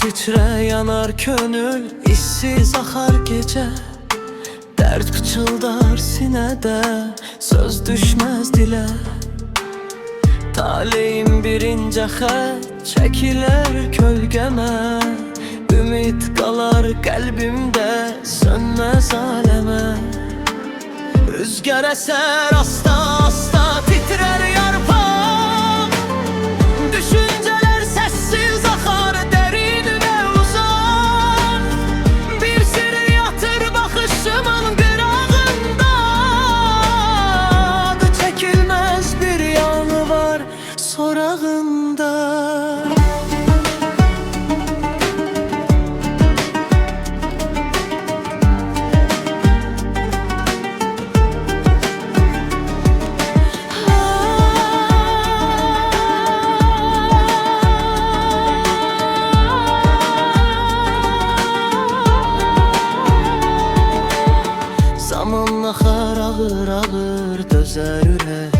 titre yanar könül, işsiz akar gece. Dert kıçıldar sinede, söz düşmez dile. Taleyim bir ince xət çekiler kölgeme. Ümit qalar qəlbimdə, sönməz aləmə. Rüzgar eser asta asta, titrer yarpaq. Düşünceler sessiz akar, derinine uzak. Bir sır yatır bakışımın qırağında. Adı çekilmez bir yanı var sorağında. Zaman akar ağır ağır dözer ürək.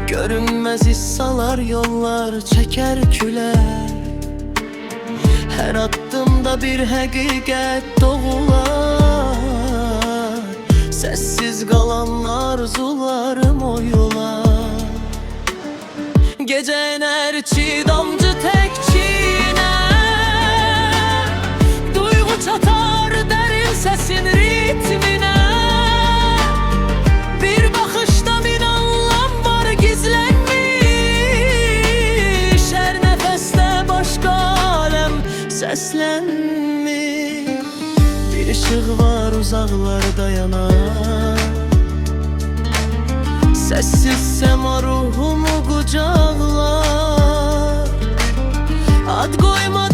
Görünmez hissalar yollar çeker küler. Her addımda bir həqiqət doğular. Sessiz qalan arzularım oyular. Gece enerji damcı tekçine. Duygu çatar derin sesin ritmine. Bir bakışta bin anlam var gizlenmiş. Her nefeste başka alem seslenmiş. Bir ışık var uzaklarda yanar. Sessiz sema ruhumu kucaklar. Ad koyma